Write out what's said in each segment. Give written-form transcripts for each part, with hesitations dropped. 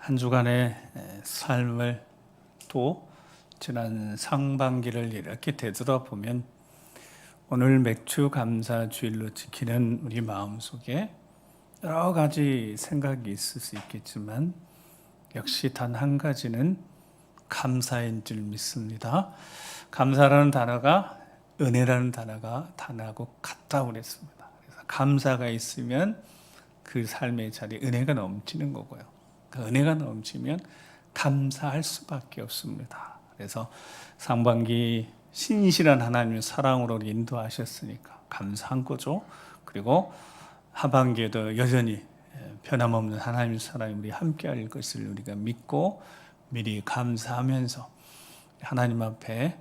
한 주간의 삶을 또 지난 상반기를 이렇게 되돌아보면 오늘 맥주 감사 주일로 지키는 우리 마음속에 여러 가지 생각이 있을 수 있겠지만 역시 단 한 가지는 감사인 줄 믿습니다. 감사라는 단어가 은혜라는 단어하고 같다고 그랬습니다. 그래서 감사가 있으면 그 삶의 자리에 은혜가 넘치는 거고요. 그 은혜가 넘치면 감사할 수밖에 없습니다. 그래서 상반기 신실한 하나님의 사랑으로 인도하셨으니까 감사한 거죠. 그리고 하반기에도 여전히 변함없는 하나님의 사랑이 우리 함께할 것을 우리가 믿고 미리 감사하면서 하나님 앞에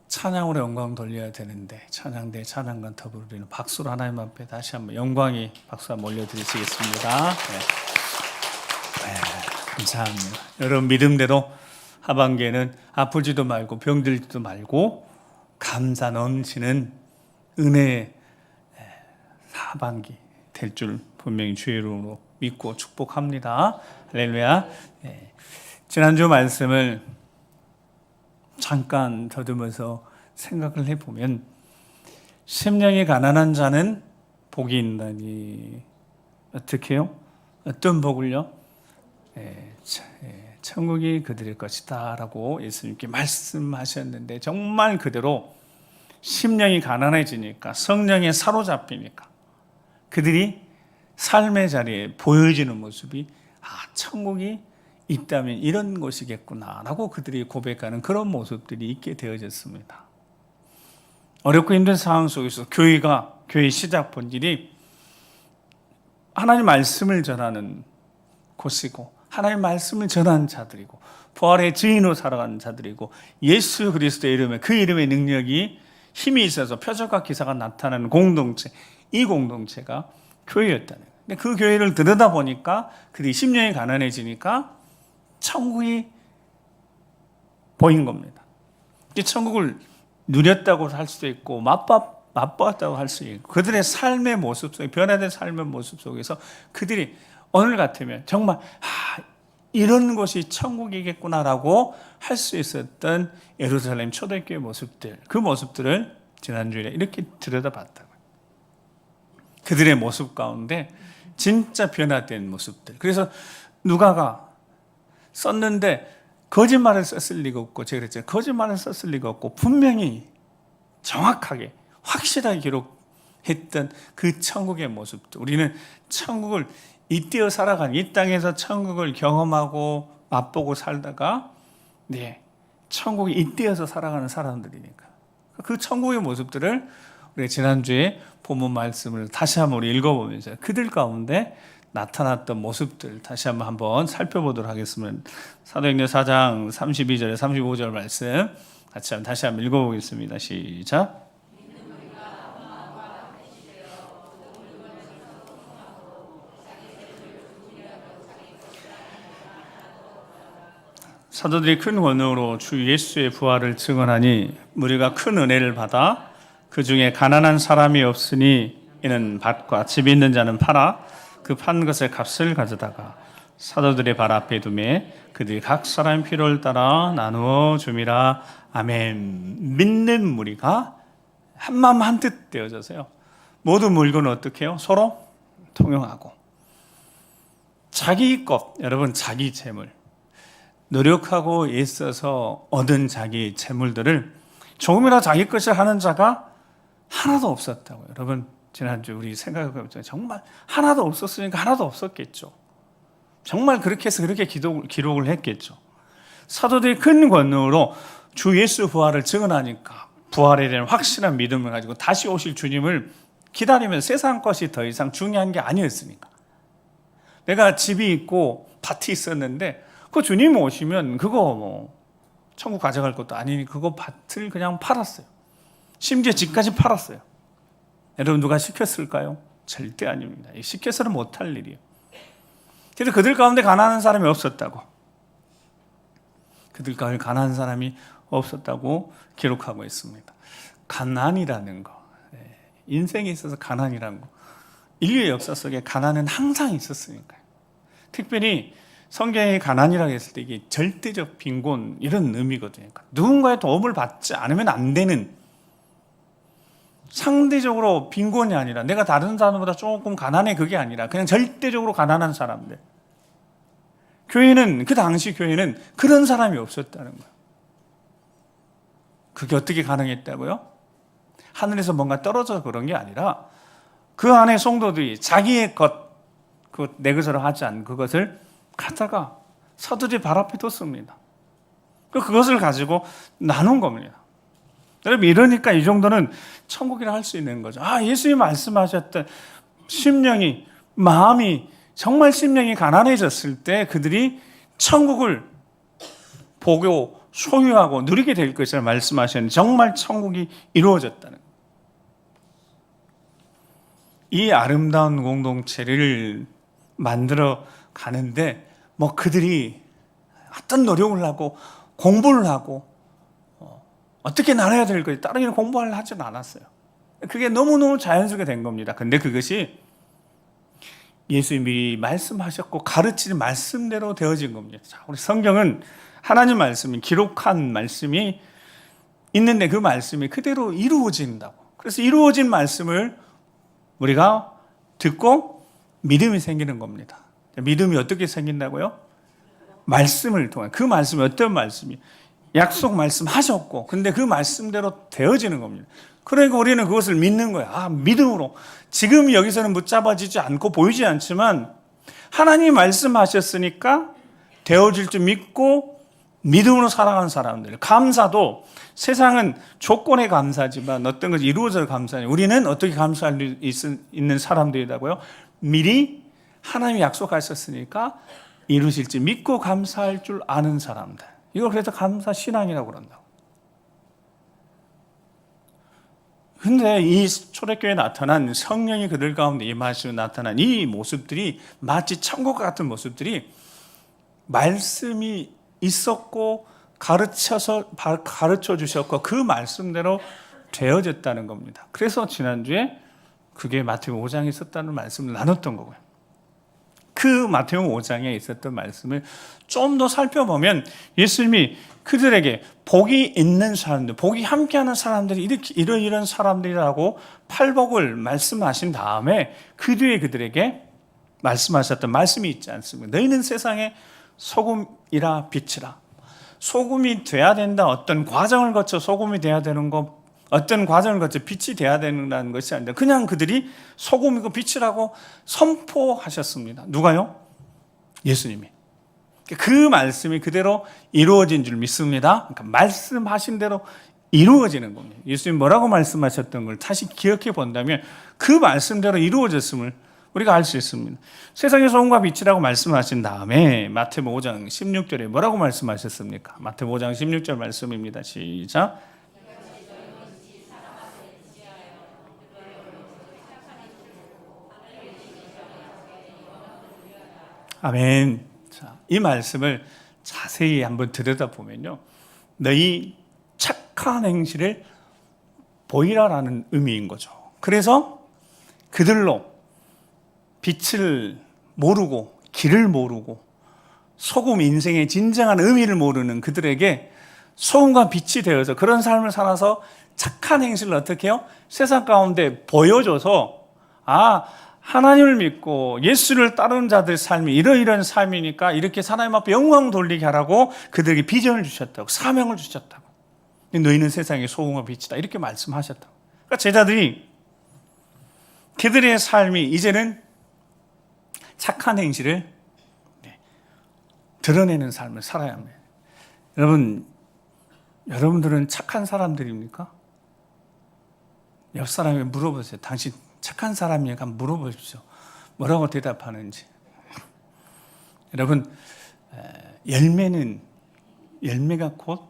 찬양으로 영광 돌려야 되는데 찬양대 찬양과 더불어 우리는 박수로 하나님 앞에 다시 한번 영광이 박수 한번 올려드리시겠습니다. 감사합니다. 여러분 믿음대로 하반기에는 아프지도 말고 병들지도 말고 감사 넘치는 은혜의 하반기 될 줄 분명히 주의 이름으로 믿고 축복합니다. 할렐루야. 지난주 말씀을 잠깐 더듬어서 생각을 해보면 심령이 가난한 자는 복이 있나니 어떻게 해요? 어떤 복을요? 천국이 그들의 것이다 라고 예수님께 말씀하셨는데 정말 그대로 심령이 가난해지니까 성령에 사로잡히니까 그들이 삶의 자리에 보여지는 모습이 천국이 있다면 이런 곳이겠구나 라고 그들이 고백하는 그런 모습들이 있게 되어졌습니다. 어렵고 힘든 상황 속에서 교회 시작 본질이 하나님 말씀을 전하는 곳이고 하나님의 말씀을 전하는 자들이고 부활의 증인으로 살아가는 자들이고 예수 그리스도의 이름에 그 이름의 능력이 힘이 있어서 표적과 기사가 나타나는 공동체, 이 공동체가 교회였다는 거예요. 근데 그 교회를 들여다보니까 그들이 심령이 가난해지니까 천국이 보인 겁니다. 천국을 누렸다고 할 수도 있고 맛보았다고 할 수 있고 그들의 삶의 모습 속에 변화된 삶의 모습 속에서 그들이 오늘 같으면 정말 이런 것이 천국이겠구나라고 할 수 있었던 예루살렘 초대교회 모습들, 그 모습들을 지난주에 이렇게 들여다봤다고요. 그들의 모습 가운데 진짜 변화된 모습들. 그래서 누가가 썼는데 거짓말을 썼을 리가 없고 제가 그랬죠. 거짓말을 썼을 리가 없고 분명히 정확하게 확실하게 기록했던 그 천국의 모습들. 우리는 천국을 이때어 살아가는 이 땅에서 천국을 경험하고 맛보고 살다가 천국이 이때어서 살아가는 사람들이니까 그 천국의 모습들을 우리가 지난주에 본문 말씀을 다시 한번 우리 읽어보면서 그들 가운데 나타났던 모습들 다시 한번 살펴보도록 하겠습니다. 사도행전 4장 32절에 35절 말씀 같이 다시 한번 읽어보겠습니다. 시작. 사도들이 큰 권능으로 주 예수의 부활을 증언하니 무리가 큰 은혜를 받아 그 중에 가난한 사람이 없으니 이는 밭과 집이 있는 자는 팔아 그 판 것의 값을 가져다가 사도들의 발 앞에 두매 그들이 각 사람 필요를 따라 나누어 줌이라. 아멘. 믿는 무리가 한마음 한뜻 되어져서요. 모든 물건을 어떻게 해요? 서로 통용하고 자기 것, 여러분 자기 재물 노력하고 애써서 얻은 자기 재물들을 조금이라도 자기 것을 하는 자가 하나도 없었다고요. 여러분 지난주 우리 생각해보면 정말 하나도 없었으니까 하나도 없었겠죠. 정말 그렇게 해서 그렇게 기록을 했겠죠. 사도들이 큰 권능으로 주 예수 부활을 증언하니까 부활에 대한 확실한 믿음을 가지고 다시 오실 주님을 기다리면 세상 것이 더 이상 중요한 게 아니었으니까. 내가 집이 있고 밭이 있었는데 그 주님 오시면 그거 천국 가져갈 것도 아니니 그거 밭을 그냥 팔았어요. 심지어 집까지 팔았어요. 여러분 누가 시켰을까요? 절대 아닙니다. 시켜서는 못할 일이에요. 그래서 그들 가운데 가난한 사람이 없었다고. 그들 가운데 가난한 사람이 없었다고 기록하고 있습니다. 가난이라는 거, 인생에 있어서 가난이라는 거, 인류의 역사 속에 가난은 항상 있었으니까요. 특별히 성경의 가난이라고 했을 때 이게 절대적 빈곤 이런 의미거든요. 그러니까 누군가의 도움을 받지 않으면 안 되는, 상대적으로 빈곤이 아니라 내가 다른 사람보다 조금 가난해, 그게 아니라 그냥 절대적으로 가난한 사람들. 교회는, 그 당시 교회는 그런 사람이 없었다는 거예요. 그게 어떻게 가능했다고요? 하늘에서 뭔가 떨어져서 그런 게 아니라 그 안에 성도들이 자기의 것, 내 것으로 하지 않은 그것을 갖다가 사도들이 발 앞에 뒀습니다. 그것을 가지고 나눈 겁니다. 여러분, 이러니까 이 정도는 천국이라 할 수 있는 거죠. 예수님이 말씀하셨던 심령이, 마음이, 정말 심령이 가난해졌을 때 그들이 천국을 보고 소유하고 누리게 될 것이라 말씀하셨는데, 정말 천국이 이루어졌다는 거예요. 이 아름다운 공동체를 만들어 가는데 그들이 어떤 노력을 하고 공부를 하고 어떻게 나눠야 될 것이 다른 일은 공부를 하지는 않았어요. 그게 너무너무 자연스럽게 된 겁니다. 근데 그것이 예수님이 말씀하셨고 가르치는 말씀대로 되어진 겁니다. 우리 성경은 하나님 말씀이, 기록한 말씀이 있는데 그 말씀이 그대로 이루어진다고. 그래서 이루어진 말씀을 우리가 듣고 믿음이 생기는 겁니다. 믿음이 어떻게 생긴다고요? 말씀을 통해. 그 말씀이 어떤 말씀이? 약속 말씀 하셨고, 근데 그 말씀대로 되어지는 겁니다. 그러니까 우리는 그것을 믿는 거야. 믿음으로. 지금 여기서는 붙잡아지지 않고 보이지 않지만 하나님이 말씀하셨으니까 되어질 줄 믿고 믿음으로 살아가는 사람들. 감사도 세상은 조건에 감사지만 어떤 것이 이루어져서 감사해요. 우리는 어떻게 감사할 수 있는 사람들이라고요? 미리 하나님이 약속하셨으니까 이루실지 믿고 감사할 줄 아는 사람들. 이걸 그래서 감사 신앙이라고 그런다고. 근데 이 초대교회에 나타난 성령이 그들 가운데 임하시고 나타난 이 모습들이 마치 천국과 같은 모습들이 말씀이 있었고 가르쳐 주셨고 그 말씀대로 되어졌다는 겁니다. 그래서 지난주에 그게 마태복음 5장에 있었다는 말씀을 나눴던 거고요. 그 마태복음 5장에 있었던 말씀을 좀 더 살펴보면 예수님이 그들에게 복이 있는 사람들, 복이 함께하는 사람들이 이렇게 이런 사람들이라고 팔복을 말씀하신 다음에 그 뒤에 그들에게 말씀하셨던 말씀이 있지 않습니까? 너희는 세상의 소금이라 빛이라. 소금이 돼야 된다. 어떤 과정을 거쳐 소금이 돼야 되는 거, 어떤 과정을 거쳐 빛이 돼야 된다는 것이 아니라 그냥 그들이 소금이고 빛이라고 선포하셨습니다. 누가요? 예수님이. 그 말씀이 그대로 이루어진 줄 믿습니다. 그러니까 말씀하신 대로 이루어지는 겁니다. 예수님이 뭐라고 말씀하셨던 걸 다시 기억해 본다면 그 말씀대로 이루어졌음을 우리가 알 수 있습니다. 세상의 소금과 빛이라고 말씀하신 다음에 마태복음 5장 16절에 뭐라고 말씀하셨습니까? 마태복음 5장 16절 말씀입니다. 시작. 아멘. 자, 이 말씀을 자세히 한번 들여다보면요, 너희 착한 행실을 보이라라는 의미인 거죠. 그래서 그들로 빛을 모르고 길을 모르고 소금, 인생의 진정한 의미를 모르는 그들에게 소금과 빛이 되어서 그런 삶을 살아서 착한 행실을 어떻게 해요? 세상 가운데 보여줘서 하나님을 믿고 예수를 따르는 자들의 삶이 이러이러한 삶이니까 이렇게 하나님 앞에 영광 돌리게 하라고 그들에게 비전을 주셨다고, 사명을 주셨다고. 너희는 세상의 소금과 빛이다, 이렇게 말씀하셨다고. 그러니까 제자들이 그들의 삶이 이제는 착한 행실을 드러내는 삶을 살아야 합니다. 여러분들은 착한 사람들입니까? 옆 사람에게 물어보세요. 당신 착한 사람이니까 물어보십시오. 뭐라고 대답하는지. 여러분, 열매가 곧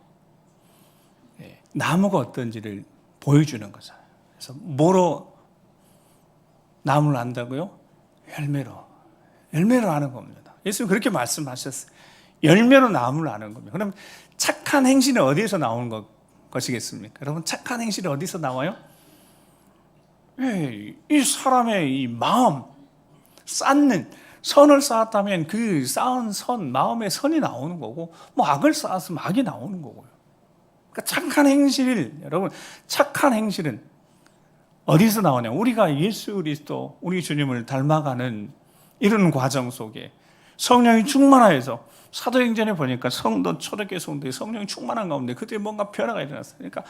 나무가 어떤지를 보여주는 거잖아요. 그래서 뭐로 나무를 안다고요? 열매로 아는 겁니다. 예수님 그렇게 말씀하셨어요. 열매로 나무를 아는 겁니다. 그럼 착한 행실은 어디에서 나오는 것이겠습니까? 여러분, 착한 행실이 어디서 나와요? 이 사람의 이 마음, 쌓는 선을 쌓았다면 그 쌓은 선, 마음의 선이 나오는 거고, 뭐 악을 쌓았으면 악이 나오는 거고요. 그러니까 착한 행실, 여러분, 착한 행실은 어디서 나오냐? 우리가 예수 그리스도, 우리 주님을 닮아가는 이런 과정 속에 성령이 충만하여서 사도행전에 보니까 성도, 초대교회 성도의 성령이 충만한 가운데 그들이 뭔가 변화가 일어났어요. 그러니까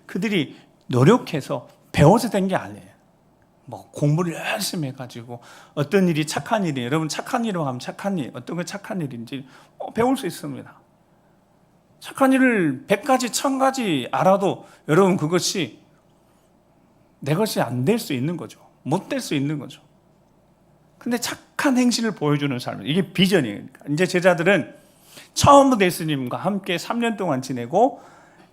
그들이 노력해서 배워서 된 게 아니에요. 뭐 공부를 열심히 해가지고 어떤 일이 착한 일이, 여러분 착한 일로 하면 착한 일, 어떤 게 착한 일인지 배울 수 있습니다. 착한 일을 100가지, 1000가지 알아도 여러분 그것이 내 것이 안 될 수 있는 거죠. 못 될 수 있는 거죠. 근데 착한 행실을 보여주는 삶, 이게 비전이에요. 이제 제자들은 처음부터 예수님과 함께 3년 동안 지내고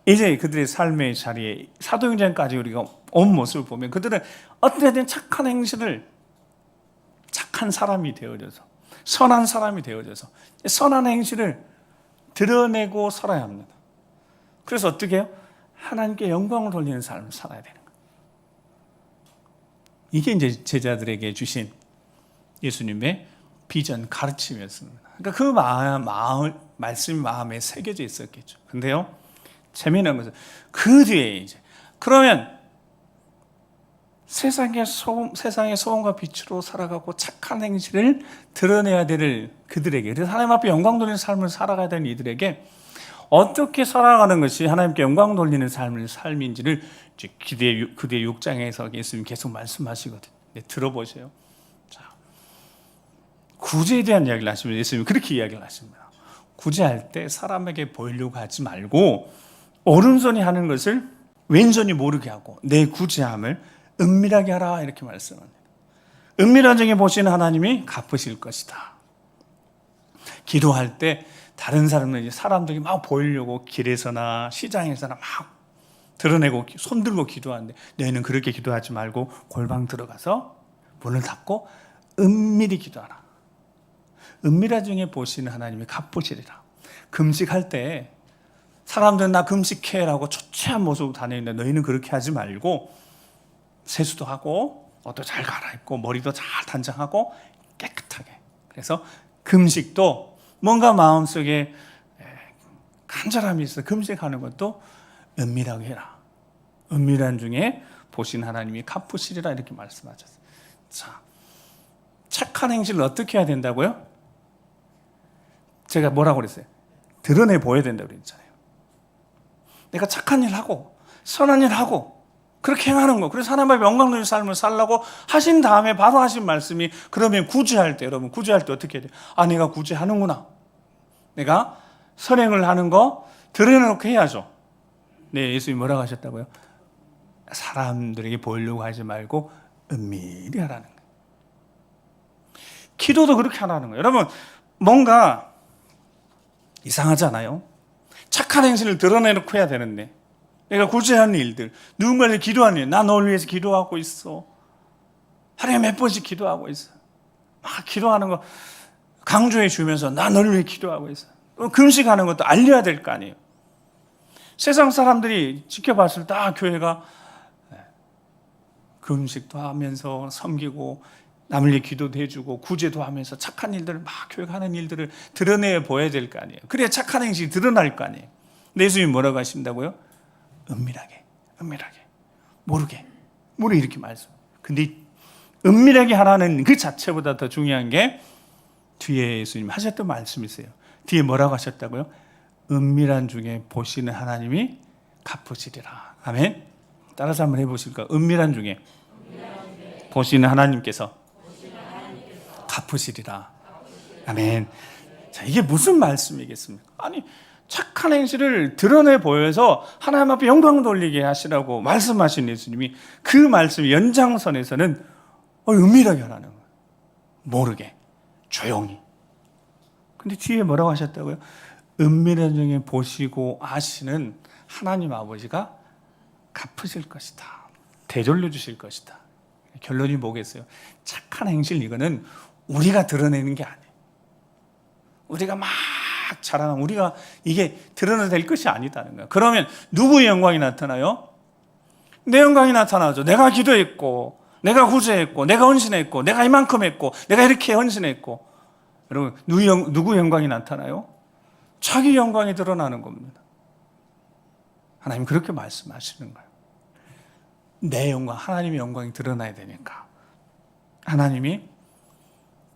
이제 그들의 삶의 자리에 사도행전까지 우리가 온 모습을 보면 그들은 어떻게든 착한 행실을, 착한 사람이 되어져서, 선한 사람이 되어져서 선한 행실을 드러내고 살아야 합니다. 그래서 어떻게 해요? 하나님께 영광을 돌리는 삶을 살아야 되는 거예요. 이게 이제 제자들에게 주신 예수님의 비전, 가르침이었습니다. 그러니까 그 말씀이 마음에 새겨져 있었겠죠. 근데요, 재미난 것은 그 뒤에 이제, 그러면 세상의 소금과 빛으로 살아가고 착한 행실을 드러내야 될 그들에게, 그래서 하나님 앞에 영광 돌리는 삶을 살아가야 되는 이들에게 어떻게 살아가는 것이 하나님께 영광 돌리는 삶인지를 이제 그대 6장에서 예수님 계속 말씀하시거든요. 네, 들어보세요. 자, 구제에 대한 이야기를 하시면 예수님이 그렇게 이야기를 하십니다. 구제할 때 사람에게 보이려고 하지 말고 오른손이 하는 것을 왼손이 모르게 하고 내 구제함을 은밀하게 하라, 이렇게 말씀합니다. 은밀한 중에 보시는 하나님이 갚으실 것이다. 기도할 때 다른 사람들이 막 보이려고 길에서나 시장에서나 막 드러내고 손 들고 기도하는데 너희는 그렇게 기도하지 말고 골방 들어가서 문을 닫고 은밀히 기도하라. 은밀한 중에 보시는 하나님이 갚으시리라. 금식할 때 사람들은 나 금식해라고 초췌한 모습으로 다니는데 너희는 그렇게 하지 말고 세수도 하고 옷도 잘 갈아입고 머리도 잘 단장하고 깨끗하게. 그래서 금식도 뭔가 마음속에 간절함이 있어 금식하는 것도 은밀하게 해라. 은밀한 중에 보신 하나님이 갚으시리라, 이렇게 말씀하셨어요. 자, 착한 행실을 어떻게 해야 된다고요? 제가 뭐라고 그랬어요? 드러내 보여야 된다고 그랬잖아요. 내가 착한 일 하고 선한 일 하고 그렇게 행하는 거. 그래서 하나님 앞에 영광 돌리는 삶을 살라고 하신 다음에 바로 하신 말씀이, 그러면 구제할 때, 여러분 구제할 때 어떻게 해야 돼요? 아, 내가 구제하는구나. 내가 선행을 하는 거 드러내놓고 해야죠. 네, 예수님이 뭐라고 하셨다고요? 사람들에게 보이려고 하지 말고 은밀히 하라는 거예요. 기도도 그렇게 하라는 거예요. 여러분, 뭔가 이상하잖아요. 착한 행실을 드러내놓고 해야 되는데, 내가 구제하는 일들, 누군가를 기도하는 일, 나 너를 위해서 기도하고 있어. 하루에 몇 번씩 기도하고 있어. 막 기도하는 거 강조해 주면서 나 너를 위해 기도하고 있어. 금식하는 것도 알려야 될 거 아니에요. 세상 사람들이 지켜봤을 때 교회가 금식도 하면서 섬기고 남을 위해 기도도 해주고 구제도 하면서 착한 일들을 막 교회가 하는 일들을 드러내 보여야 될 거 아니에요. 그래야 착한 행실이 드러날 거 아니에요. 근데 예수님이 뭐라고 하신다고요? 은밀하게 모르게 이렇게 말씀. 근데 은밀하게 하라는 그 자체보다 더 중요한 게 뒤에 예수님 하셨던 말씀이세요. 뒤에 뭐라고 하셨다고요? 은밀한 중에 보시는 하나님이 갚으시리라. 아멘. 따라서 한번 해보실까요? 은밀한 중에 보시는 하나님께서 갚으시리라. 아멘. 자, 이게 무슨 말씀이겠습니까? 아니, 착한 행실을 드러내 보여서 하나님 앞에 영광 돌리게 하시라고 말씀하신 예수님이 그 말씀 연장선에서는 은밀하게 하라는 거예요. 모르게, 조용히. 근데 뒤에 뭐라고 하셨다고요? 은밀한 중에 보시고 아시는 하나님 아버지가 갚으실 것이다. 되돌려 주실 것이다. 결론이 뭐겠어요? 착한 행실, 이거는 우리가 드러내는 게 아니에요. 우리가 막 자랑하면 우리가 이게 드러낼 것이 아니다는 거예요. 그러면 누구의 영광이 나타나요? 내 영광이 나타나죠. 내가 기도했고 내가 구제했고, 내가 헌신했고, 내가 이만큼 했고, 내가 이렇게 헌신했고. 여러분, 누구 영광이 나타나요? 자기 영광이 드러나는 겁니다. 하나님 그렇게 말씀하시는 거예요. 내 영광, 하나님의 영광이 드러나야 되니까. 하나님이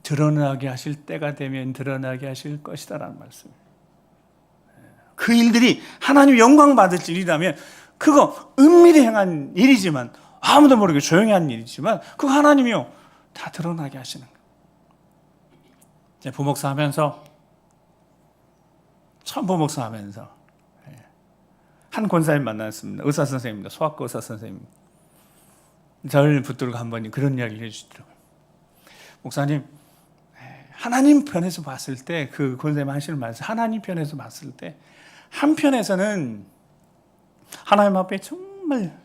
드러나게 하실 때가 되면 드러나게 하실 것이다라는 말씀이에요. 그 일들이 하나님 영광 받을 일이라면 그거 은밀히 행한 일이지만, 아무도 모르게 조용히 한 일이지만 그거 하나님이요 다 드러나게 하시는 거예요. 이제 부목사 하면서, 처음 부목사 하면서 한 권사님 만났습니다. 의사 선생님입니다. 소아과 의사 선생님. 저를 붙들고 한 번 그런 이야기를 해주시더라고요. 목사님, 하나님 편에서 봤을 때, 그 권사님 하시는 말씀, 하나님 편에서 봤을 때 한편에서는 하나님 앞에 정말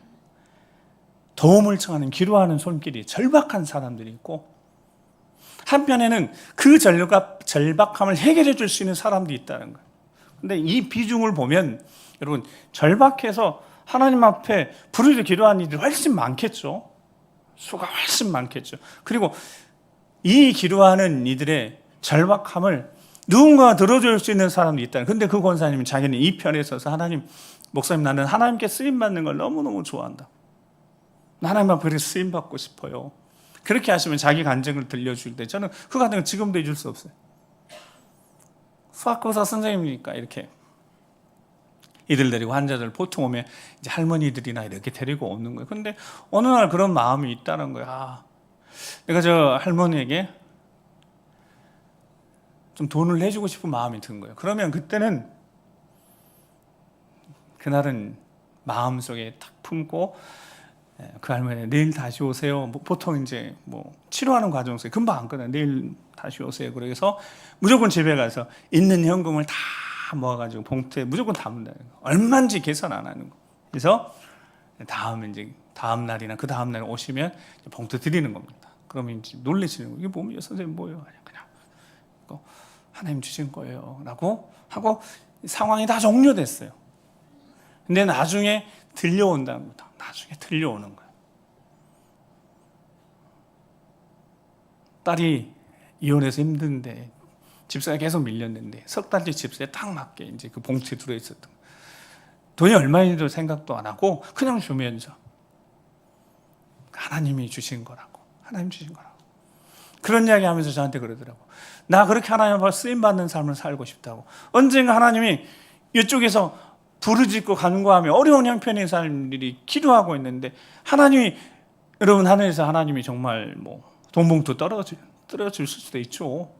도움을 청하는, 기도하는 손길이 절박한 사람들이 있고, 한편에는 그 절박함을 해결해 줄 수 있는 사람들이 있다는 거예요. 근데 이 비중을 보면 여러분, 절박해서 하나님 앞에 부르짖어 기도하는 이들이 훨씬 많겠죠. 수가 훨씬 많겠죠. 그리고 이 기도하는 이들의 절박함을 누군가 들어줄 수 있는 사람이 있다. 근데 그 권사님은 자기는 이 편에 서서, 하나님, 목사님, 나는 하나님께 쓰임받는 걸 너무너무 좋아한다. 하나님 앞에 그렇게 쓰임받고 싶어요. 그렇게 하시면 자기 간증을 들려줄 때 저는 그 간증을 지금도 해줄 수 없어요. 수학교사 선생님이니까 이렇게 이들 데리고 환자들 보통 오면 이제 할머니들이나 이렇게 데리고 오는 거예요. 근데 어느 날 그런 마음이 있다는 거야. 내가 저 할머니에게 좀 돈을 내주고 싶은 마음이 든 거예요. 그러면 그때는, 그날은 마음속에 탁 품고, 그 할머니 내일 다시 오세요. 보통 이제 치료하는 과정 속에 금방 안 끝나요. 내일 다시 오세요. 그래서 무조건 집에 가서 있는 현금을 다 모아가지고 봉투에 무조건 담는다는 거. 얼마인지 계산 안 하는 거. 그래서 다음 날이나 그 다음 날 오시면 봉투 드리는 겁니다. 그러면 이제 놀라시는 거예요. 이게 뭡니까 선생님, 뭐예요? 그냥 하나님 주신 거예요 라고 하고 상황이 다 종료됐어요. 근데 나중에 들려온다는 거다. 나중에 들려오는 거예요. 딸이 이혼해서 힘든데 집사가 계속 밀렸는데 석 달째 집사에 딱 맞게 이제 그 봉투에 들어있었던 거예요. 돈이 얼마인지도 생각도 안 하고 그냥 주면서 하나님이 주신 거라고, 하나님 주신 거라고. 그런 이야기 하면서 저한테 그러더라고. 나 그렇게 하나님 앞에 쓰임받는 삶을 살고 싶다고. 언젠가 하나님이 이쪽에서 부르짖고 간구하며 어려운 형편의 사람들이 기도하고 있는데, 하나님이, 여러분, 하늘에서 하나님이 정말 돈 봉투 떨어질 수도 있죠.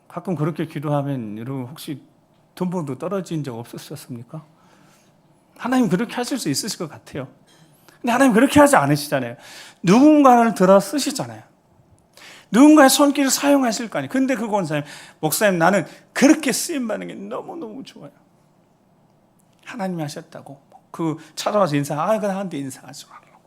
가끔 그렇게 기도하면 여러분 혹시 돈 봉투 떨어진 적 없었습니까? 하나님 그렇게 하실 수 있으실 것 같아요. 근데 하나님 그렇게 하지 않으시잖아요. 누군가를 들어 쓰시잖아요. 누군가의 손길을 사용하실 거 아니에요. 근데 그 권사님, 목사님, 나는 그렇게 쓰임받는 게 너무너무 좋아요. 하나님이 하셨다고. 찾아와서 그 나한테 인사하지 말라고.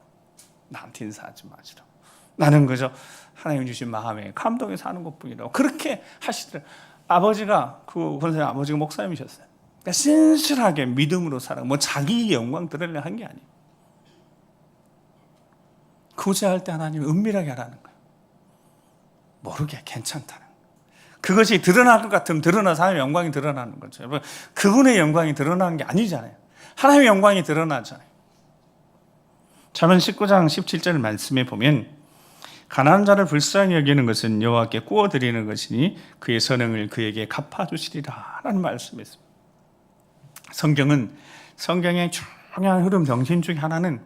나한테 인사하지 마시라고. 나는 그저 하나님 주신 마음에 감동해서 하는 것 뿐이라고. 그렇게 하시더라고요. 아버지가, 그 권사님 아버지가 목사님이셨어요. 그러니까 신실하게 믿음으로 살아. 자기 영광 드리려 한 게 아니에요. 구제할 때 하나님이 은밀하게 하라는 거예요. 모르게 괜찮다는 거예요. 그것이 드러날 것 같으면 드러나서 하나님의 영광이 드러나는 거죠. 여러분, 그분의 영광이 드러나는 게 아니잖아요. 하나님의 영광이 드러나잖아요. 잠언 19장 17절 말씀에 보면, 가난한 자를 불쌍히 여기는 것은 여호와께 구워드리는 것이니 그의 선행을 그에게 갚아주시리라 라는 말씀이 있습니다. 성경의 중요한 흐름 정신 중에 하나는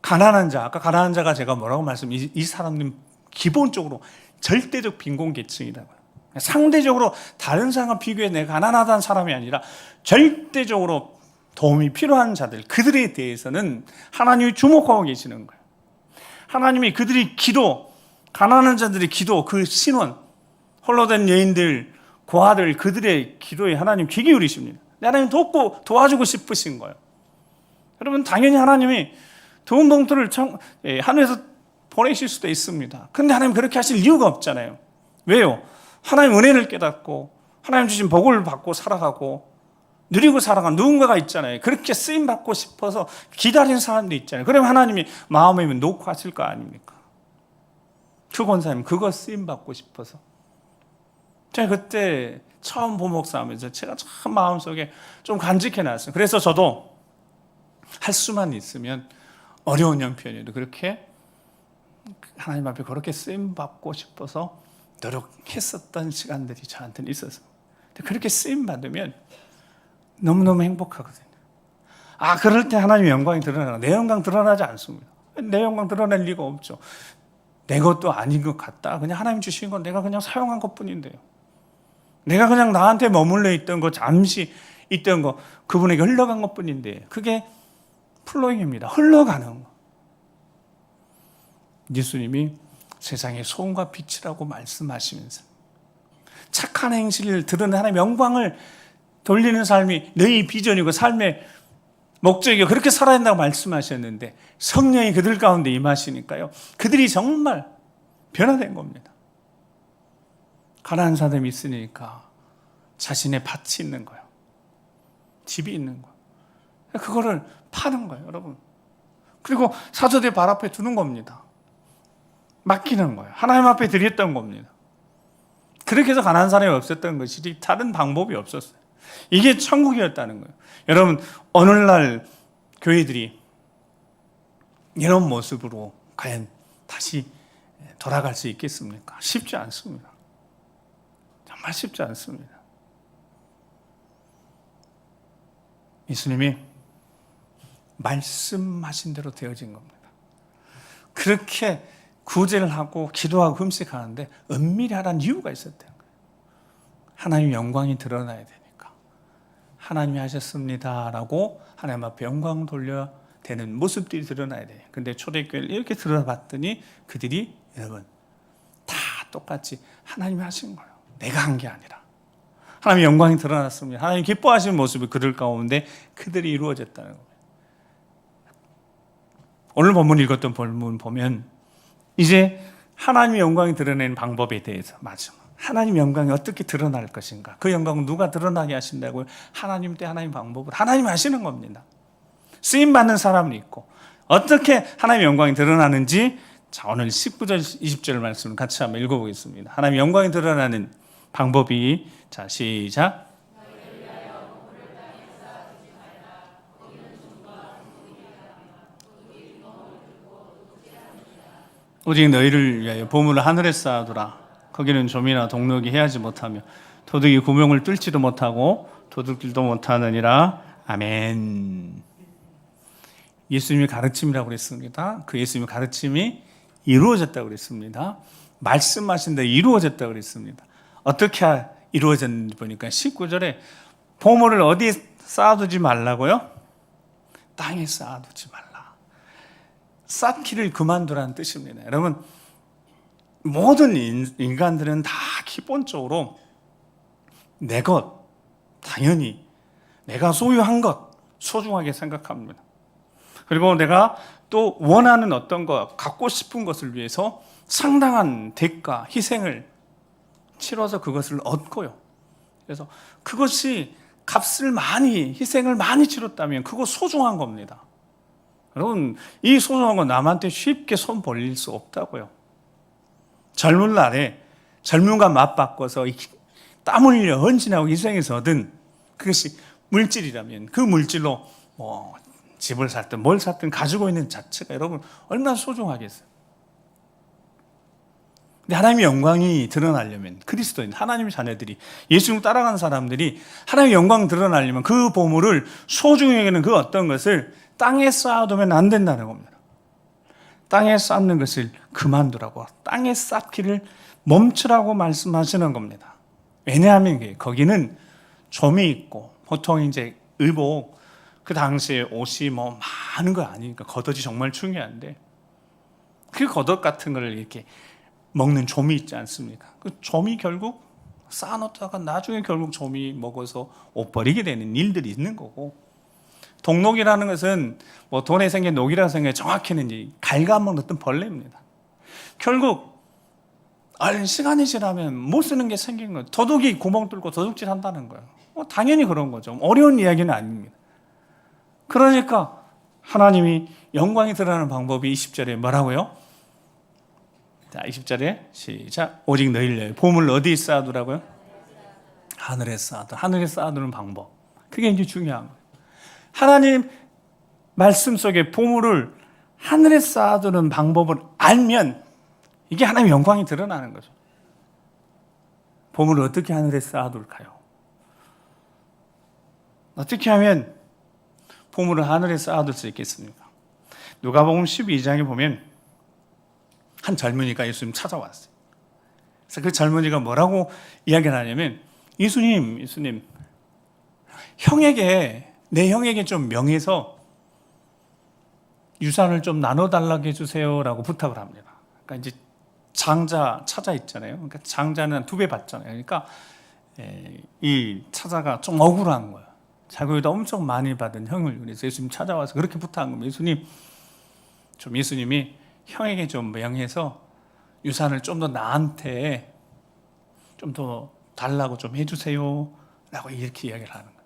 가난한 자, 아까 가난한 자가 제가 뭐라고 이 사람은 기본적으로 절대적 빈곤계층이라고요. 상대적으로 다른 사람과 비교해 내가 가난하다는 사람이 아니라 절대적으로 도움이 필요한 자들, 그들에 대해서는 하나님이 주목하고 계시는 거예요. 하나님이 그들이 가난한 자들의 기도, 그 신원, 홀로 된 여인들, 고아들, 그들의 기도에 하나님 귀 기울이십니다. 하나님 돕고 도와주고 싶으신 거예요. 여러분, 당연히 하나님이 돈 봉투를 하늘에서 보내실 수도 있습니다. 그런데 하나님 그렇게 하실 이유가 없잖아요. 왜요? 하나님 은혜를 깨닫고 하나님 주신 복을 받고 살아가고 누리고 살아가는 누군가가 있잖아요. 그렇게 쓰임 받고 싶어서 기다리는 사람도 있잖아요. 그럼 하나님이 마음에 놓고 하실 거 아닙니까? 그 권사님 그거 쓰임 받고 싶어서. 제가 그때 처음 부목사하면서 제가 참 마음속에 좀 간직해 놨어요. 그래서 저도 할 수만 있으면 어려운 형편에도 그렇게 하나님 앞에 그렇게 쓰임 받고 싶어서 노력했었던 시간들이 저한테는 있어서 그렇게 쓰임 받으면 너무너무 행복하거든요. 그럴 때 하나님의 영광이 드러나나? 내 영광 드러나지 않습니다. 내 영광 드러날 리가 없죠. 내 것도 아닌 것 같다. 그냥 하나님 주신 건 내가 그냥 사용한 것 뿐인데요. 내가 그냥 나한테 머물러 있던 거, 잠시 있던 거, 그분에게 흘러간 것 뿐인데, 그게 플로잉입니다. 흘러가는 거. 예수님이 세상의 소금과 빛이라고 말씀하시면서 착한 행실을 드러내 하나님의 영광을 돌리는 삶이 너희 비전이고 삶의 목적이고 그렇게 살아야 된다고 말씀하셨는데 성령이 그들 가운데 임하시니까요. 그들이 정말 변화된 겁니다. 가난한 사람이 있으니까 자신의 밭이 있는 거예요. 집이 있는 거예요. 그거를 파는 거예요, 여러분. 그리고 사도들 발 앞에 두는 겁니다. 맡기는 거예요. 하나님 앞에 드렸던 겁니다. 그렇게 해서 가난한 사람이 없었던 것이지 다른 방법이 없었어요. 이게 천국이었다는 거예요. 여러분, 오늘날 교회들이 이런 모습으로 과연 다시 돌아갈 수 있겠습니까? 쉽지 않습니다. 정말 쉽지 않습니다. 예수님이 말씀하신 대로 되어진 겁니다. 그렇게 구제를 하고 기도하고 흠식하는데 은밀히 하라는 이유가 있었대요. 하나님의 영광이 드러나야 되니까. 하나님이 하셨습니다 라고 하나님 앞에 영광 돌려대는 모습들이 드러나야 돼요. 근데 초대교회를 이렇게 들어봤더니 그들이 여러분 다 똑같이 하나님이 하신 거예요. 내가 한 게 아니라 하나님의 영광이 드러났습니다. 하나님 기뻐하시는 모습이 그들 가운데 그들이 이루어졌다는 거예요. 오늘 본문 읽었던 본문 보면 이제 하나님의 영광이 드러내는 방법에 대해서 하나님의 영광이 어떻게 드러날 것인가, 그 영광은 누가 드러나게 하신다고요? 하나님 때 하나님 방법을 하나님이 하시는 겁니다. 쓰임받는 사람이 있고 어떻게 하나님의 영광이 드러나는지 오늘 19절 20절 말씀을 같이 한번 읽어보겠습니다. 하나님의 영광이 드러나는 방법이 시작. 오직 너희를 위하여 보물을 하늘에 쌓아두라. 거기는 좀이나 동록이 해하지 못하며 도둑이 구멍을 뚫지도 못하고 도둑질도 못하느니라. 아멘. 예수님의 가르침이라고 그랬습니다. 그 예수님의 가르침이 이루어졌다고 그랬습니다. 말씀하신 대로 이루어졌다고 그랬습니다. 어떻게 이루어졌는지 보니까 19절에 보물을 어디에 쌓아두지 말라고요? 땅에 쌓아두지 말라. 쌓기를 그만두라는 뜻입니다. 여러분, 모든 인간들은 다 기본적으로 내 것, 당연히 내가 소유한 것 소중하게 생각합니다. 그리고 내가 또 원하는 어떤 것, 갖고 싶은 것을 위해서 상당한 대가, 희생을 치러서 그것을 얻고요. 그래서 그것이 값을 많이, 희생을 많이 치렀다면 그거 소중한 겁니다. 여러분, 이 소중한 건 남한테 쉽게 손 벌릴 수 없다고요. 젊은 날에 젊음과 맞바꿔서 땀 흘려 헌신하고 희생해서 얻은 그것이 물질이라면 그 물질로 집을 샀든 뭘 샀든 가지고 있는 자체가 여러분 얼마나 소중하겠어요. 근데 하나님의 영광이 드러나려면 그리스도인 하나님의 자녀들이 예수님 따라가는 사람들이 하나님의 영광 드러나려면 그 보물을 소중히 여기는 그 어떤 것을 땅에 쌓아두면 안 된다는 겁니다. 땅에 쌓는 것을 그만두라고, 땅에 쌓기를 멈추라고 말씀하시는 겁니다. 왜냐하면 거기는 점이 있고 보통 이제 의복 그 당시에 옷이 많은 거 아니니까 겉옷이 정말 중요한데 그 겉옷 같은 걸 이렇게 먹는 좀이 있지 않습니까? 그 좀이 결국 쌓아놓다가 나중에 결국 좀이 먹어서 옷 버리게 되는 일들이 있는 거고, 동록이라는 것은 돈에 생긴 녹이라는 생각에 정확히는 이제 갉아먹는 어떤 벌레입니다. 결국 시간이 지나면 못 쓰는 게 생긴 거예요. 도둑이 구멍 뚫고 도둑질 한다는 거예요. 당연히 그런 거죠. 어려운 이야기는 아닙니다. 그러니까 하나님이 영광이 드러나는 방법이 20절에 뭐라고요? 자, 20절에 시작. 오직 너희를 보물을 어디에 쌓아두라고요? 하늘에 쌓아두. 하늘에 쌓아두는 방법. 그게 이제 중요한 거예요. 하나님 말씀 속에 보물을 하늘에 쌓아두는 방법을 알면 이게 하나님의 영광이 드러나는 거죠. 보물을 어떻게 하늘에 쌓아둘까요? 어떻게 하면 보물을 하늘에 쌓아둘 수 있겠습니까? 누가복음 12장에 보면 한 젊은이가 예수님 찾아왔어요. 그래서 그 젊은이가 뭐라고 이야기를 하냐면 예수님, 내 형에게 좀 명해서 유산을 좀 나눠달라고 해주세요라고 부탁을 합니다. 그러니까 이제 장자, 차자 있잖아요. 그러니까 장자는 2배 받잖아요. 그러니까 이 차자가 좀 억울한 거예요. 자기보다 엄청 많이 받은 형을. 그래서 예수님 찾아와서 그렇게 부탁한 겁니다. 예수님이 형에게 좀 명해서 유산을 좀 더 나한테 좀 더 달라고 좀 해주세요 라고 이렇게 이야기를 하는 거예요.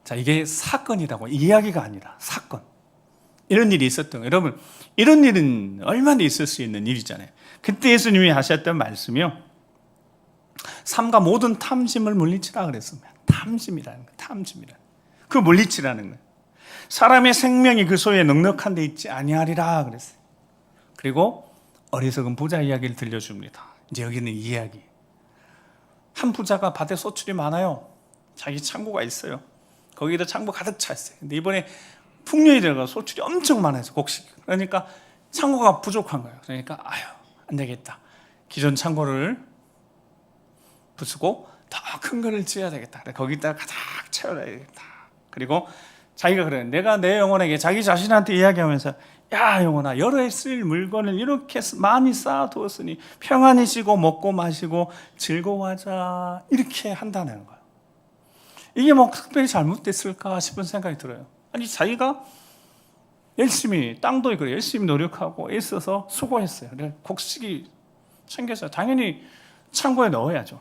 자, 이게 사건이라고, 이야기가 아니라 사건. 이런 일이 있었던 거예요. 여러분, 이런 일은 얼마나 있을 수 있는 일이잖아요. 그때 예수님이 하셨던 말씀이요, 삼가 모든 탐심을 물리치라 그랬습니다. 탐심이라는 거예요. 탐심이라는 거예요. 그 물리치라는 거예요. 사람의 생명이 그 소에 넉넉한 데 있지 아니하리라 그랬어요. 그리고 어리석은 부자 이야기를 들려줍니다. 이제 여기는 이야기. 한 부자가 밭에 소출이 많아요. 자기 창고가 있어요. 거기에다 창고 가득 차 있어요. 근데 이번에 풍년이 들어가 소출이 엄청 많아서 곡식. 그러니까 창고가 부족한 거예요. 그러니까 안 되겠다. 기존 창고를 부수고 더 큰 거를 지어야 되겠다. 거기다가 가득 채워야겠다. 그리고 자기가 그래요. 내가 내 영혼에게 자기 자신한테 이야기하면서, 야 영혼아, 여러 해 쓸 물건을 이렇게 많이 쌓아두었으니 평안히 쉬고 먹고 마시고 즐거워하자, 이렇게 한다는 거예요. 이게 뭐 특별히 잘못됐을까 싶은 생각이 들어요. 아니, 자기가 열심히, 땅도 그래 열심히 노력하고 애써서 수고했어요. 곡식이 챙겨서 당연히 창고에 넣어야죠.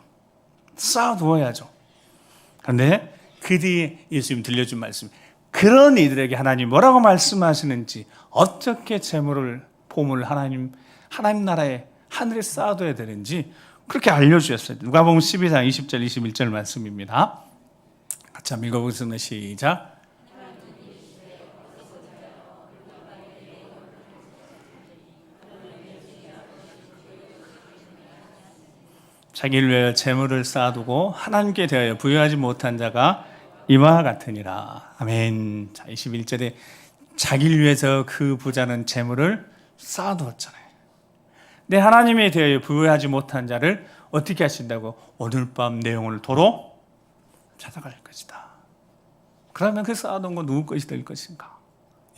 쌓아두어야죠. 그런데 그 뒤에 예수님 들려준 말씀, 그런 이들에게 하나님 뭐라고 말씀하시는지, 어떻게 재물을, 보물을 하나님 나라에 하늘에 쌓아둬야 되는지 그렇게 알려주셨어요. 누가복음 12장 20절 21절 말씀입니다. 같이 한번 읽어보겠습니다. 시작. 자기를 위하여 재물을 쌓아두고 하나님께 대하여 부여하지 못한 자가 이와 같으니라. 아멘. 자, 21절에 자기를 위해서 그 부자는 재물을 쌓아두었잖아요. 근데 하나님에 대하여 부여하지 못한 자를 어떻게 하신다고? 오늘 밤 내 영혼을 도로 찾아갈 것이다. 그러면 그 쌓아둔 건 누구 것이 될 것인가?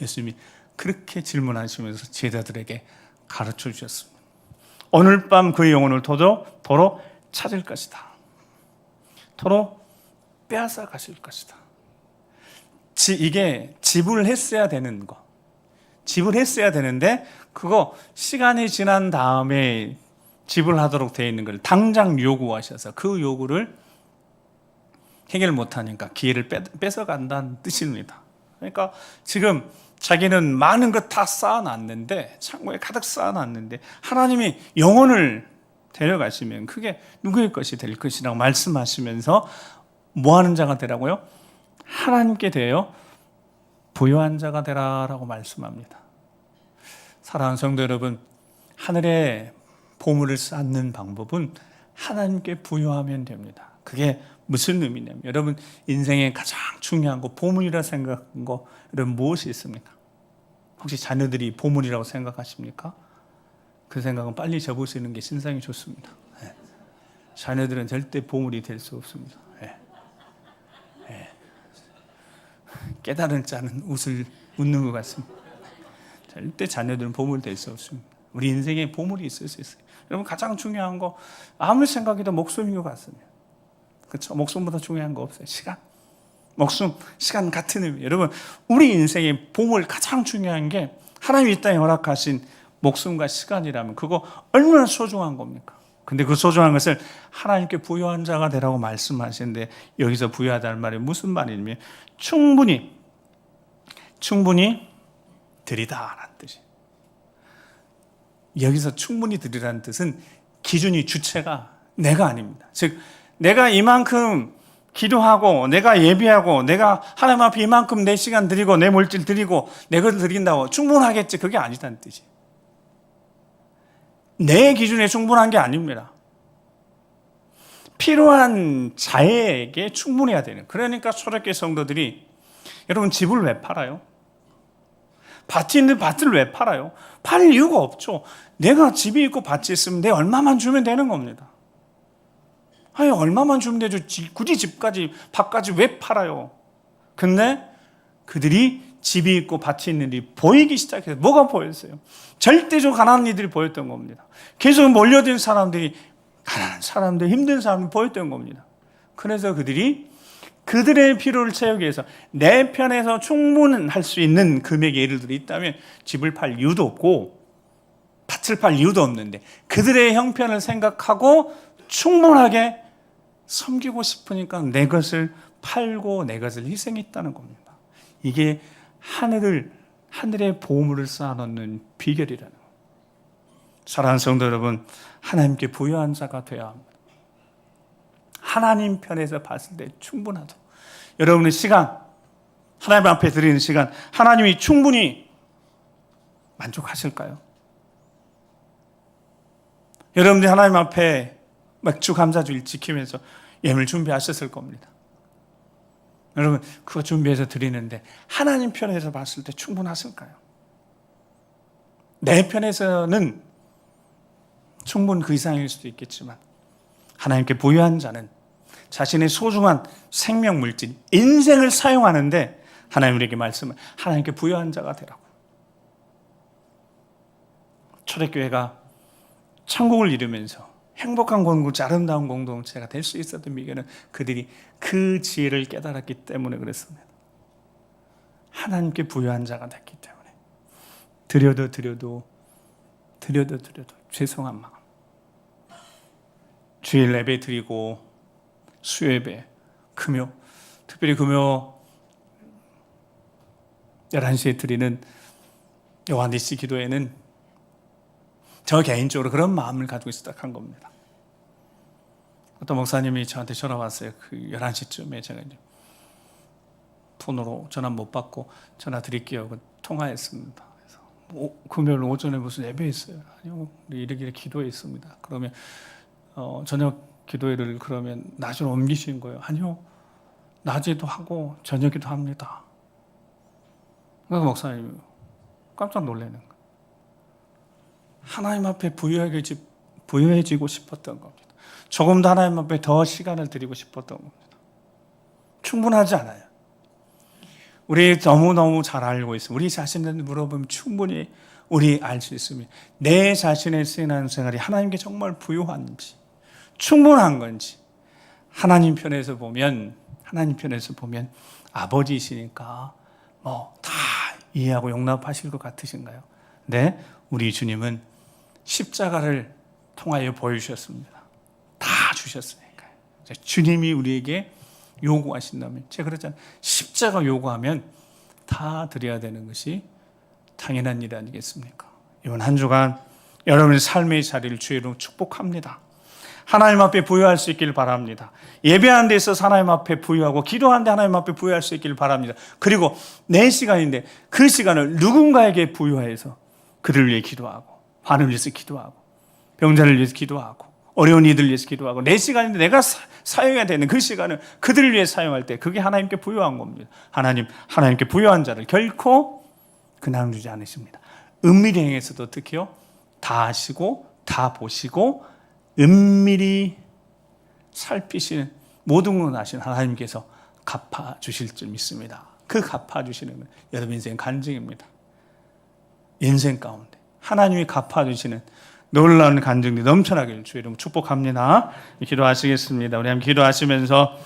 예수님이 그렇게 질문하시면서 제자들에게 가르쳐 주셨습니다. 오늘 밤 그의 영혼을 도로 찾을 것이다. 도로 빼앗아 가실 것이다. 이게 지불했어야 되는 거. 지불했어야 되는데 그거 시간이 지난 다음에 지불하도록 되어 있는 걸 당장 요구하셔서 그 요구를 해결 못하니까 기회를 뺏어간다는 뜻입니다. 그러니까 지금 자기는 많은 것 다 쌓아놨는데, 창고에 가득 쌓아놨는데 하나님이 영혼을 데려가시면 그게 누구의 것이 될 것이라고 말씀하시면서 뭐 하는 자가 되라고요? 하나님께 대하여 부요한 자가 되라라고 말씀합니다. 사랑하는 성도 여러분, 하늘에 보물을 쌓는 방법은 하나님께 부요하면 됩니다. 그게 무슨 의미냐면, 여러분 인생에 가장 중요한 거, 보물이라 생각한 거, 여러분 무엇이 있습니까? 혹시 자녀들이 보물이라고 생각하십니까? 그 생각은 빨리 접으시는 게 신상이 좋습니다. 네. 자녀들은 절대 보물이 될 수 없습니다. 네. 네. 깨달은 자는 웃는 것 같습니다. 절대 자녀들은 보물 될 수 없습니다. 우리 인생에 보물이 있을 수 있어요. 여러분 가장 중요한 거, 아무리 생각해도 목숨인 것 같습니다. 그렇죠? 목숨보다 중요한 거 없어요. 시간. 목숨, 시간 같은 의미. 여러분, 우리 인생의 보물 가장 중요한 게 하나님이 이 땅에 허락하신 목숨과 시간이라면 그거 얼마나 소중한 겁니까? 근데 그 소중한 것을 하나님께 부여한 자가 되라고 말씀하시는데, 여기서 부여하다는 말이 무슨 말이냐면 충분히 드리다라는 뜻이에요. 여기서 충분히 드리라는 뜻은 기준이, 주체가 내가 아닙니다. 즉 내가 이만큼 기도하고 내가 예비하고 내가 하나님 앞에 이만큼 내 시간 드리고 내 물질 드리고 내 것을 드린다고 충분하겠지, 그게 아니다는 뜻이에요. 내 기준에 충분한 게 아닙니다. 필요한 자에게 충분해야 되는. 그러니까 초대교회 성도들이, 여러분 집을 왜 팔아요? 밭이 있는데 밭을 왜 팔아요? 팔 이유가 없죠. 내가 집이 있고 밭이 있으면 내 얼마만 주면 되는 겁니다. 아니 얼마만 주면 되죠. 굳이 집까지 밭까지 왜 팔아요? 근데 그들이 집이 있고 밭이 있는 일이 보이기 시작해서, 뭐가 보였어요? 절대적으로 가난한 이들이 보였던 겁니다. 계속 몰려든 사람들이, 가난한 사람들, 힘든 사람들이 보였던 겁니다. 그래서 그들이 그들의 필요를 채우기 위해서 내 편에서 충분할 수 있는 금액이 예를 들어 있다면 집을 팔 이유도 없고 밭을 팔 이유도 없는데, 그들의 형편을 생각하고 충분하게 섬기고 싶으니까 내 것을 팔고 내 것을 희생했다는 겁니다. 이게 하늘의 보물을 쌓아놓는 비결이라는 겁니다. 사랑하는 성도 여러분, 하나님께 부여한 자가 되어야 합니다. 하나님 편에서 봤을 때 충분하다. 여러분의 시간, 하나님 앞에 드리는 시간, 하나님이 충분히 만족하실까요? 여러분들이 하나님 앞에 맥주 감사주일 지키면서 예물 준비하셨을 겁니다. 여러분 그거 준비해서 드리는데 하나님 편에서 봤을 때 충분하실까요? 내 편에서는 충분 그 이상일 수도 있겠지만, 하나님께 부여한 자는 자신의 소중한 생명 물질, 인생을 사용하는데 하나님 우리에게 말씀을, 하나님께 부여한 자가 되라고. 초대교회가 천국을 이루면서 행복한 공동체, 아름다운 공동체가 될 수 있었던 비결은 그들이 그 지혜를 깨달았기 때문에 그랬습니다. 하나님께 부여한 자가 됐기 때문에 드려도 죄송한 마음, 주일 예배 드리고 수요예배, 금요, 특별히 금요 11시에 드리는 요한디시 기도회는 저 개인적으로 그런 마음을 가지고 시작한 겁니다. 어떤 목사님이 저한테 전화 왔어요. 그 11시쯤에 제가 이제 폰으로 전화 못 받고 전화 드릴게요. 통화했습니다. 그래서 금요일 오전에 무슨 예배 있어요? 아니요, 우리 이렇게 기도회 있습니다. 그러면 저녁 기도회를 그러면 낮으로 옮기신 거예요? 아니요, 낮에도 하고 저녁에도 합니다. 그래서 목사님이 깜짝 놀라는 거예요. 하나님 앞에 부여해지고 싶었던 겁니다. 조금 더 하나님 앞에 더 시간을 드리고 싶었던 겁니다. 충분하지 않아요. 우리 너무너무 잘 알고 있습니다. 우리 자신을 물어보면 충분히 우리 알 수 있습니다. 내 자신의 신앙생활이 하나님께 정말 부요한지, 충분한 건지. 하나님 편에서 보면 아버지이시니까 다 이해하고 용납하실 것 같으신가요? 네, 우리 주님은 십자가를 통하여 보여주셨습니다. 다 주셨으니까요. 주님이 우리에게 요구하신다면, 제가 그랬잖아요. 십자가 요구하면 다 드려야 되는 것이 당연한 일 아니겠습니까? 이번 한 주간 여러분의 삶의 자리를 주의 이름으로 축복합니다. 하나님 앞에 부여할 수 있길 바랍니다. 예배하는 데 있어서 하나님 앞에 부여하고, 기도하는 데 하나님 앞에 부여할 수 있길 바랍니다. 그리고 내 시간인데 그 시간을 누군가에게 부여해서 그들을 위해 기도하고, 환을 위해서 기도하고, 병자를 위해서 기도하고, 어려운 이들을 위해서 기도하고, 내 시간인데 내가 사용해야 되는 그 시간을 그들을 위해 사용할 때 그게 하나님께 부여한 겁니다. 하나님께 부여한 자를 결코 그냥 주지 않으십니다. 은밀히 행해서도 어떻게요? 다 아시고 다 보시고 은밀히 살피시는, 모든 걸 아시는 하나님께서 갚아주실 줄 믿습니다. 그 갚아주시는 건 여러분 인생 간증입니다. 인생 가운데 하나님이 갚아주시는 놀라운 간증이 넘쳐나기를 주의 이름으로 축복합니다. 기도하시겠습니다. 우리 함께 기도하시면서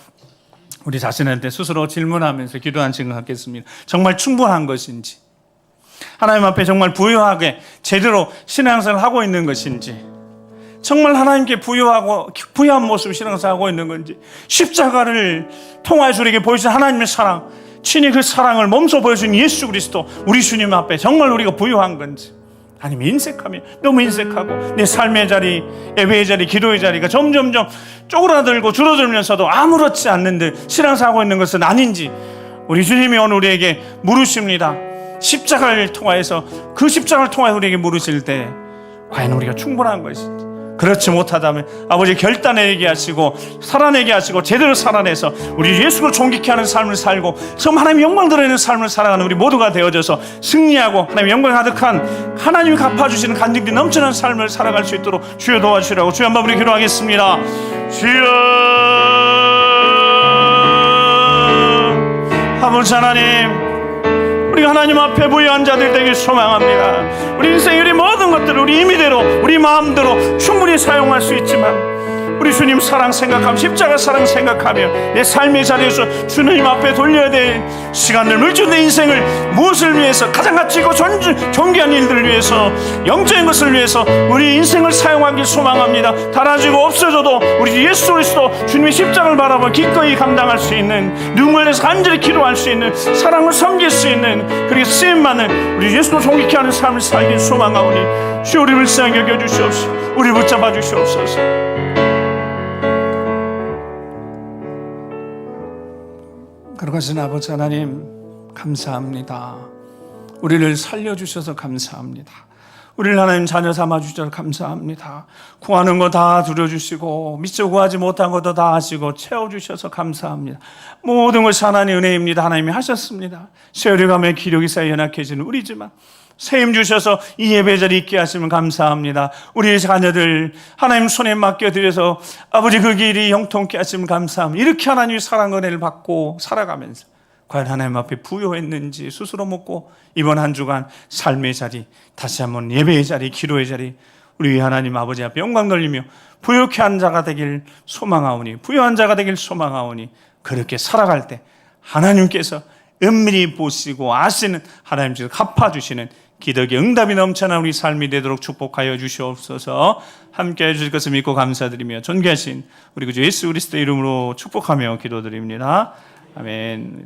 우리 자신한테 스스로 질문하면서 기도한 시간 갖겠습니다. 정말 충분한 것인지, 하나님 앞에 정말 부유하게 제대로 신앙생활을 하고 있는 것인지, 정말 하나님께 부유한 모습 신앙생활하고 있는 건지, 십자가를 통하여서 우리에게 보여주신 하나님의 사랑, 친히 그 사랑을 몸소 보여준 예수 그리스도, 우리 주님 앞에 정말 우리가 부유한 건지, 아니면 인색하며 너무 인색하고 내 삶의 자리, 예배의 자리, 기도의 자리가 점점점 쪼그라들고 줄어들면서도 아무렇지 않는 듯 신앙생활하고 있는 것은 아닌지, 우리 주님이 오늘 우리에게 물으십니다. 십자가를 통하여서, 그 십자가를 통하여 우리에게 물으실 때 과연 우리가 충분한 것인지, 그렇지 못하다면 아버지 결단내게 하시고 살아내게 하시고 제대로 살아내서 우리 예수를 존귀케 하는 삶을 살고 정말 하나님 영광 드러내는 삶을 살아가는 우리 모두가 되어져서 승리하고 하나님 영광 가득한, 하나님이 갚아주시는 간증이 넘치는 삶을 살아갈 수 있도록 주여 도와주시라고 주여 한번 우리 기도하겠습니다. 주여, 아버지 하나님, 우리 하나님 앞에 부유한 자들 되길 소망합니다. 우리 인생의 우리 모든 것들을 우리 임의대로, 우리 마음대로 충분히 사용할 수 있지만 우리 주님 사랑 생각하며, 십자가 사랑 생각하며 내 삶의 자리에서 주님 앞에 돌려야 될 시간들, 물질 내 인생을 무엇을 위해서, 가장 가치 있고 존귀한 일들을 위해서, 영적인 것을 위해서 우리 인생을 사용하길 소망합니다. 달아지고 없어져도 우리 예수 그리스도 주님의 십자가를 바라보며 기꺼이 감당할 수 있는, 눈물 내서 간절히 기도할 수 있는, 사랑을 섬길 수 있는, 그리고 쓰임받는 우리 예수도 존귀케 하는 삶을 살길 소망하오니 주여 우리를 불쌍히 여겨주시옵소서. 우리 붙잡아 주시옵소서. 그러신 아버지 하나님 감사합니다. 우리를 살려주셔서 감사합니다. 우리를 하나님 자녀 삼아주셔서 감사합니다. 구하는 거 다 들어주시고 미처 구하지 못한 것도 다 하시고 채워주셔서 감사합니다. 모든 것이 하나님의 은혜입니다. 하나님이 하셨습니다. 세월이 기력이 쌓여 연약해지는 우리지만 세임 주셔서 이 예배 자리에 있게 하시면 감사합니다. 우리 자녀들 하나님 손에 맡겨드려서 아버지 그 길이 형통케 하시면 감사합니다. 이렇게 하나님의 사랑 은혜를 받고 살아가면서 과연 하나님 앞에 부요했는지 스스로 묻고 이번 한 주간 삶의 자리, 다시 한번 예배의 자리, 기도의 자리, 우리 하나님 아버지 앞에 영광 돌리며 부요케 한 자가 되길 소망하오니, 부요한 자가 되길 소망하오니, 그렇게 살아갈 때 하나님께서 은밀히 보시고 아시는, 하나님께서 갚아주시는 기덕의 응답이 넘쳐나 우리 삶이 되도록 축복하여 주시옵소서. 함께 해주실 것을 믿고 감사드리며 존귀하신 우리 구주 예수 그리스도의 이름으로 축복하며 기도드립니다. 아멘.